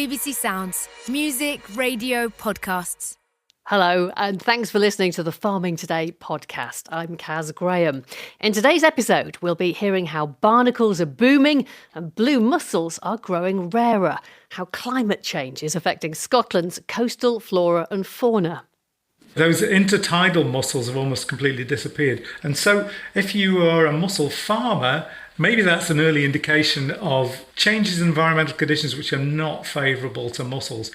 BBC Sounds. Music, radio, podcasts. Hello, and thanks for listening to the Farming Today podcast. I'm Kaz Graham. In today's episode, we'll be hearing how barnacles are booming and blue mussels are growing rarer, how climate change is affecting Scotland's coastal flora and fauna. Those intertidal mussels have almost completely disappeared. And so if you are a mussel farmer, maybe that's an early indication of changes in environmental conditions which are not favourable to mussels.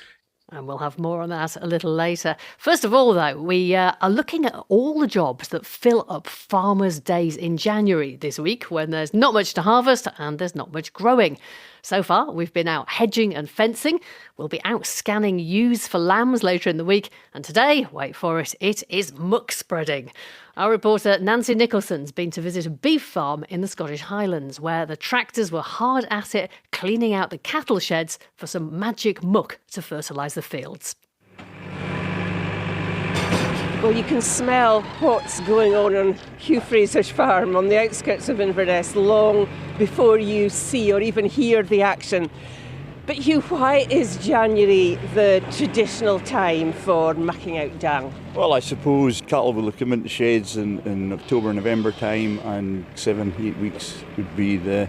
And we'll have more on that a little later. First of all, though, we are looking at all the jobs that fill up farmers' days in January this week when there's not much to harvest and there's not much growing. So far, we've been out hedging and fencing. We'll be out scanning ewes for lambs later in the week. And today, wait for it, it is muck spreading. Our reporter Nancy Nicholson's been to visit a beef farm in the Scottish Highlands where the tractors were hard at it cleaning out the cattle sheds for some magic muck to fertilise the fields. Well, you can smell what's going on Hugh Fraser's farm on the outskirts of Inverness long before you see or even hear the action. But Hugh, why is January the traditional time for mucking out dung? Well, I suppose cattle will come into sheds in October, November time, and 7-8 weeks would be the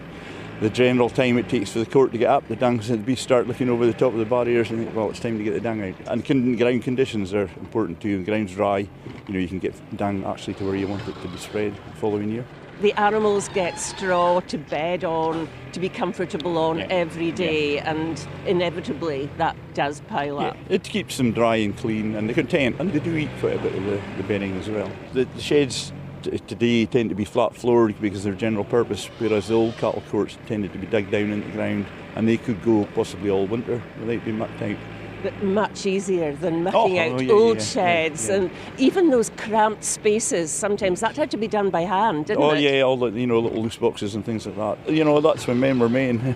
general time it takes for the court to get up. The dung, so the beef start looking over the top of the barriers and think, well, it's time to get the dung out. And ground conditions are important too. When the ground's dry, you can get dung actually to where you want it to be spread the following year. The animals get straw to bed on, to be comfortable on every day, and inevitably that does pile up. It keeps them dry and clean, and they're content, and they do eat quite a bit of the bedding as well. The sheds today tend to be flat floored because they're general purpose, whereas the old cattle courts tended to be dug down into the ground, and they could go possibly all winter without being mucked out. But much easier than mucking out old sheds. And even those cramped spaces, sometimes that had to be done by hand, didn't it? Oh yeah, all the little loose boxes and things like that. That's when men were men.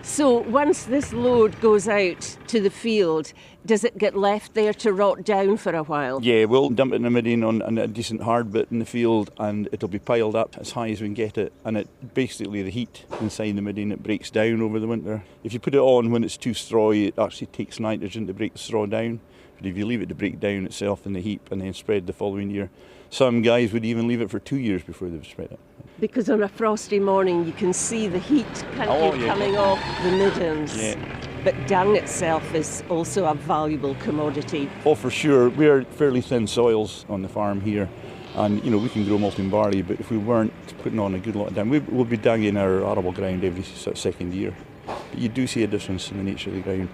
So once this load goes out to the field, does it get left there to rot down for a while? Yeah, we'll dump it in the middle on a decent hard bit in the field, and it'll be piled up as high as we can get it. And it basically, the heat inside the middle, it breaks down over the winter. If you put it on when it's too strawy, it actually takes nitrogen to break the straw down. But if you leave it to break down itself in the heap and then spread the following year, some guys would even leave it for 2 years before they would spread it. Because on a frosty morning you can see the heat coming off the middens. Yeah. But dung itself is also a valuable commodity. Oh, for sure. We're fairly thin soils on the farm here. And, we can grow malting barley, but if we weren't putting on a good lot of dung, we'll be dunging our arable ground every second year. But you do see a difference in the nature of the ground.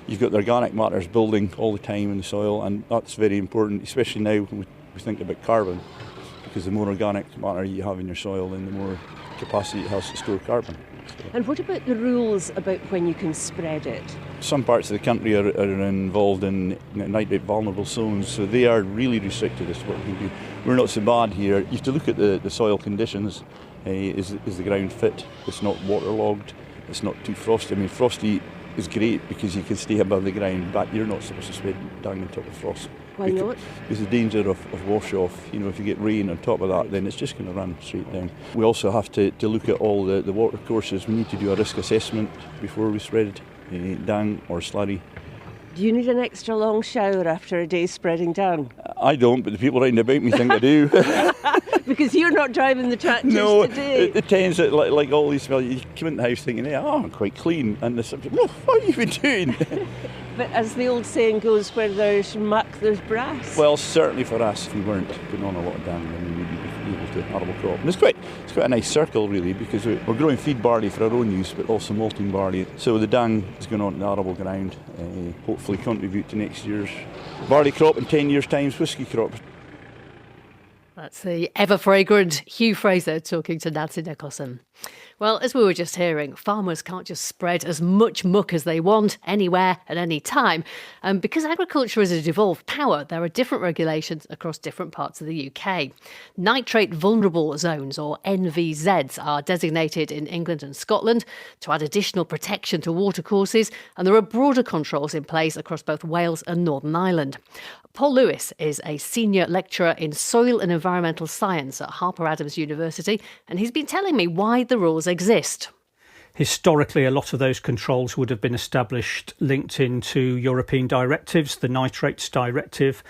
You've got the organic matters building all the time in the soil, and that's very important, especially now when we think about carbon, because the more organic matter you have in your soil, then the more capacity it has to store carbon. And what about the rules about when you can spread it? Some parts of the country are involved in Nitrate Vulnerable Zones, so they are really restricted as to what we can do. We're not so bad here. You have to look at the soil conditions. Is the ground fit? It's not waterlogged. It's not too frosty. I mean, frosty is great because you can stay above the ground, but you're not supposed to spread down on top of frost. Why not? There's the danger of wash off. If you get rain on top of that, then it's just going to run straight down. We also have to look at all the water courses. We need to do a risk assessment before we spread dung or slurry. Do you need an extra long shower after a day spreading dung? I don't, but the people round about me think I do. Because you're not driving the tractors today. No, it tends that like all these smells, you come in the house thinking, I'm quite clean, and the subject, what have you been doing? But as the old saying goes, where there's muck, there's brass. Well, certainly for us, if we weren't putting on a lot of dung, then we'd be able to arable crop. And it's quite a nice circle, really, because we're growing feed barley for our own use, but also malting barley. So the dung is going on the arable ground, hopefully contribute to next year's barley crop in 10 years' time, whisky crop. That's the ever-fragrant Hugh Fraser talking to Nancy Nicholson. Well, as we were just hearing, farmers can't just spread as much muck as they want, anywhere, at any time. And because agriculture is a devolved power, there are different regulations across different parts of the UK. Nitrate Vulnerable Zones, or NVZs, are designated in England and Scotland to add additional protection to watercourses, and there are broader controls in place across both Wales and Northern Ireland. Paul Lewis is a senior lecturer in soil and environmental science at Harper Adams University, and he's been telling me why the rules exist. Historically, a lot of those controls would have been established linked into European directives, the Nitrates Directive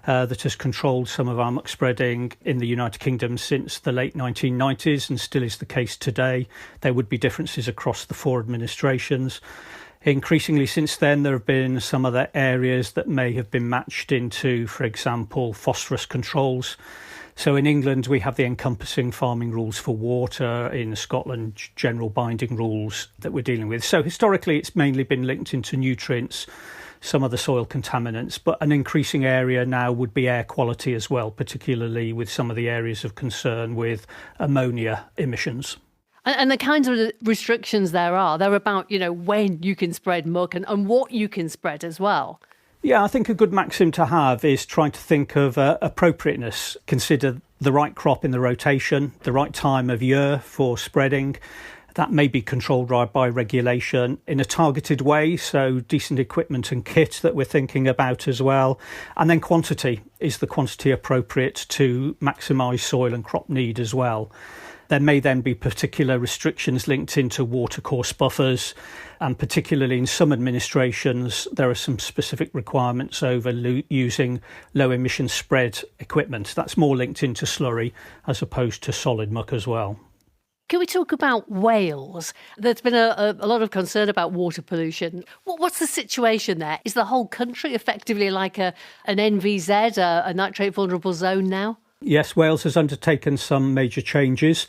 that has controlled some of our muck spreading in the United Kingdom since the late 1990s and still is the case today. There would be differences across the four administrations. Increasingly since then, there have been some other areas that may have been matched into, for example, phosphorus controls. So in England, we have the encompassing farming rules for water. In Scotland, general binding rules that we're dealing with. So historically, it's mainly been linked into nutrients, some of the soil contaminants, but an increasing area now would be air quality as well, particularly with some of the areas of concern with ammonia emissions. And the kinds of restrictions they're about, when you can spread muck and what you can spread as well. Yeah, I think a good maxim to have is trying to think of appropriateness. Consider the right crop in the rotation, the right time of year for spreading. That may be controlled by regulation in a targeted way, so decent equipment and kit that we're thinking about as well. And then quantity. Is the quantity appropriate to maximise soil and crop need as well? There may then be particular restrictions linked into watercourse buffers, and particularly in some administrations, there are some specific requirements over using low emission spread equipment. That's more linked into slurry as opposed to solid muck as well. Can we talk about Wales? There's been a lot of concern about water pollution. What's the situation there? Is the whole country effectively like an NVZ, a nitrate vulnerable zone now? Yes, Wales has undertaken some major changes,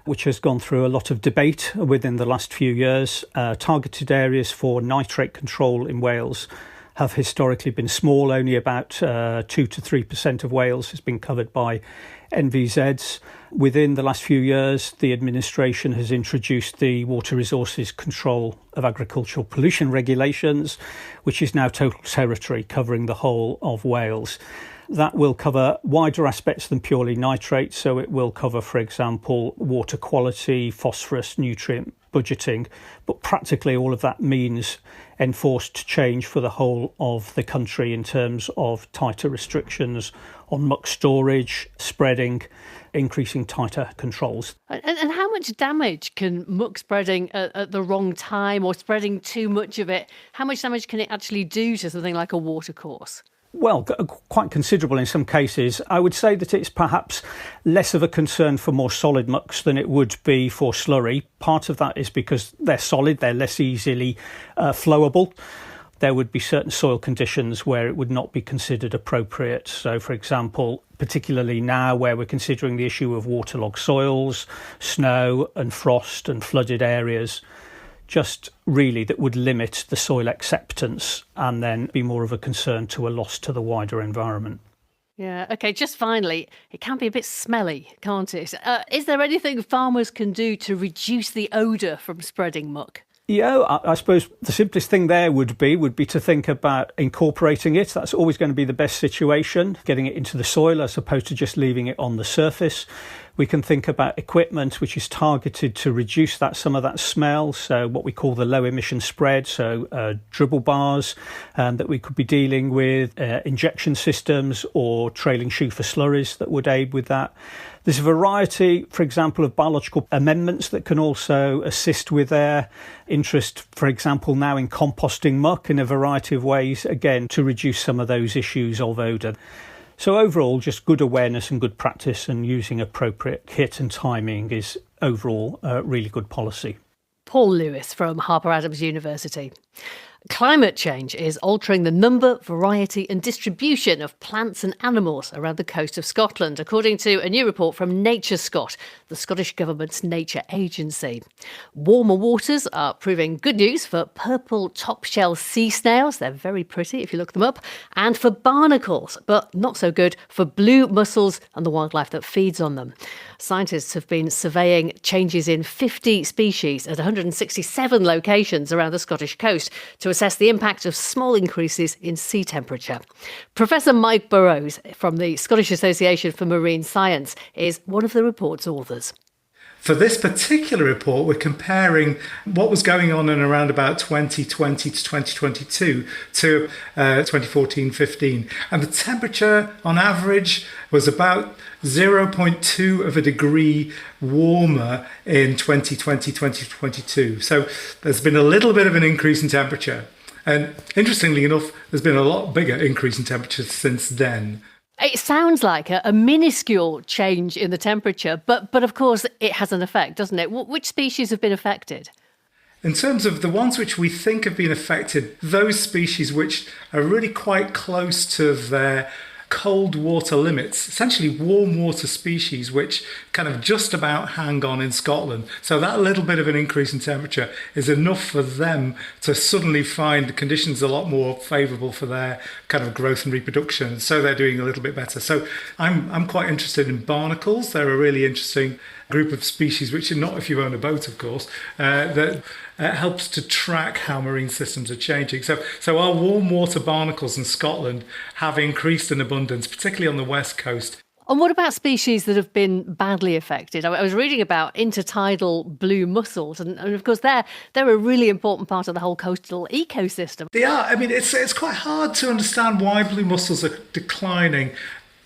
which has gone through a lot of debate within the last few years. Targeted areas for nitrate control in Wales have historically been small. Only about 2 to 3% of Wales has been covered by NVZs. Within the last few years, the administration has introduced the Water Resources Control of Agricultural Pollution Regulations, which is now total territory covering the whole of Wales. That will cover wider aspects than purely nitrates, so it will cover, for example, water quality, phosphorus, nutrient budgeting, but practically all of that means enforced change for the whole of the country in terms of tighter restrictions on muck storage, spreading, increasing tighter controls. And how much damage can muck spreading at the wrong time or spreading too much of it, how much damage can it actually do to something like a watercourse? Well, quite considerable in some cases. I would say that it's perhaps less of a concern for more solid mucks than it would be for slurry. Part of that is because they're solid, they're less easily flowable. There would be certain soil conditions where it would not be considered appropriate. So, for example, particularly now where we're considering the issue of waterlogged soils, snow and frost and flooded areas, just really that would limit the soil acceptance and then be more of a concern to a loss to the wider environment. Yeah, OK, just finally, it can be a bit smelly, can't it? Is there anything farmers can do to reduce the odour from spreading muck? Yeah, I suppose the simplest thing there would be to think about incorporating it. That's always going to be the best situation, getting it into the soil as opposed to just leaving it on the surface. We can think about equipment which is targeted to reduce some of that smell. So what we call the low emission spread, so dribble bars that we could be dealing with, injection systems or trailing shoe for slurries that would aid with that. There's a variety, for example, of biological amendments that can also assist with their interest, for example, now in composting muck in a variety of ways, again, to reduce some of those issues of odour. So overall, just good awareness and good practice and using appropriate kit and timing is overall a really good policy. Paul Lewis from Harper Adams University. Climate change is altering the number, variety and distribution of plants and animals around the coast of Scotland, according to a new report from NatureScot, the Scottish Government's nature agency. Warmer waters are proving good news for purple top-shell sea-snails, they're very pretty if you look them up, and for barnacles, but not so good for blue mussels and the wildlife that feeds on them. Scientists have been surveying changes in 50 species at 167 locations around the Scottish coast to assess the impact of small increases in sea temperature. Professor Mike Burrows from the Scottish Association for Marine Science is one of the report's authors. For this particular report, we're comparing what was going on in around about 2020 to 2022 to 2014-15. And the temperature on average was about 0.2 of a degree warmer in 2020-2022. So there's been a little bit of an increase in temperature. And interestingly enough, there's been a lot bigger increase in temperature since then. It sounds like a minuscule change in the temperature, but of course it has an effect, doesn't it? Which species have been affected? In terms of the ones which we think have been affected, those species which are really quite close to their cold water limits, essentially warm water species which kind of just about hang on in Scotland. So that little bit of an increase in temperature is enough for them to suddenly find conditions a lot more favourable for their kind of growth and reproduction. So they're doing a little bit better. So I'm quite interested in barnacles. They're a really interesting group of species, which are not if you own a boat, of course, that helps to track how marine systems are changing. So our warm water barnacles in Scotland have increased in abundance, particularly on the west coast. And what about species that have been badly affected? I was reading about intertidal blue mussels, and of course they're a really important part of the whole coastal ecosystem. They are. I mean, it's quite hard to understand why blue mussels are declining,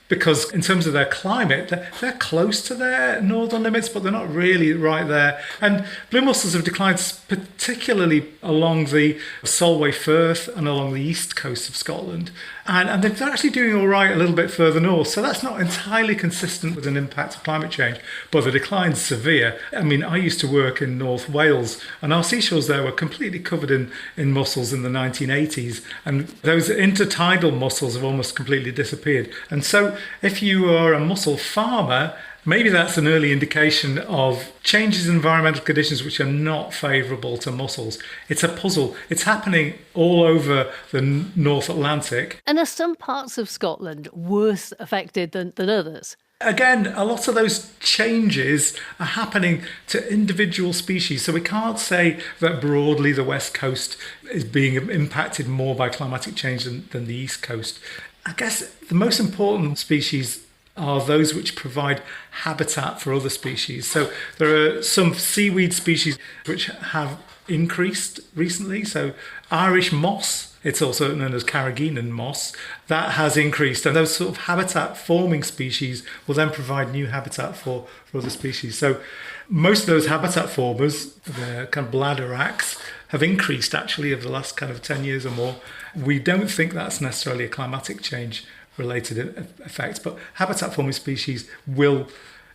because in terms of their climate, they're close to their northern limits, but they're not really right there. And blue mussels have declined particularly along the Solway Firth and along the east coast of Scotland. And they're actually doing all right a little bit further north. So that's not entirely consistent with an impact of climate change, but the decline's severe. I mean, I used to work in North Wales, and our seashores there were completely covered in mussels in the 1980s. And those intertidal mussels have almost completely disappeared. And so if you are a mussel farmer, maybe that's an early indication of changes in environmental conditions which are not favourable to mussels. It's a puzzle. It's happening all over the North Atlantic. And are some parts of Scotland worse affected than others? Again, a lot of those changes are happening to individual species. So we can't say that broadly the west coast is being impacted more by climatic change than the east coast. I guess the most important species are those which provide habitat for other species. So there are some seaweed species which have increased recently. So Irish moss, it's also known as Carrageenan moss, that has increased. And those sort of habitat forming species will then provide new habitat for other species. So most of those habitat formers, the kind of bladderwracks, have increased actually over the last kind of 10 years or more. We don't think that's necessarily a climatic change related effect, but habitat forming species will,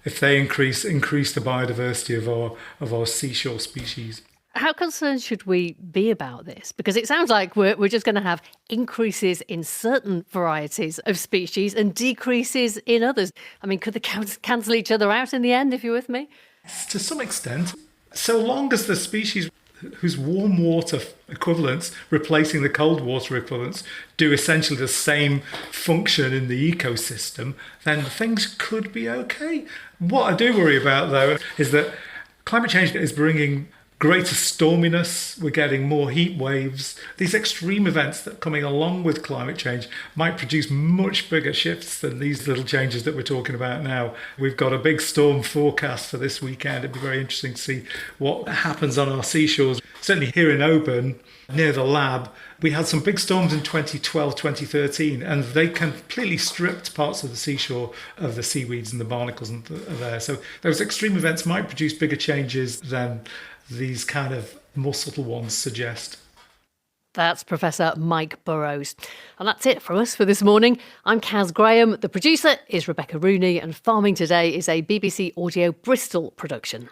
if they increase the biodiversity of our seashore species. How concerned should we be about this? Because it sounds like we're just going to have increases in certain varieties of species and decreases in others. I mean, could they cancel each other out in the end, if you're with me? To some extent, so long as the species whose warm water equivalents replacing the cold water equivalents do essentially the same function in the ecosystem, then things could be okay. What I do worry about, though, is that climate change is bringing greater storminess, we're getting more heat waves. These extreme events that are coming along with climate change might produce much bigger shifts than these little changes that we're talking about now. We've got a big storm forecast for this weekend. It'd be very interesting to see what happens on our seashores. Certainly here in Oban, near the lab, we had some big storms in 2012, 2013, and they completely stripped parts of the seashore of the seaweeds and the barnacles there. So those extreme events might produce bigger changes than these kind of more subtle ones suggest. That's Professor Mike Burrows. And that's it from us for this morning. I'm Kaz Graham. The producer is Rebecca Rooney, and Farming Today is a BBC Audio Bristol production.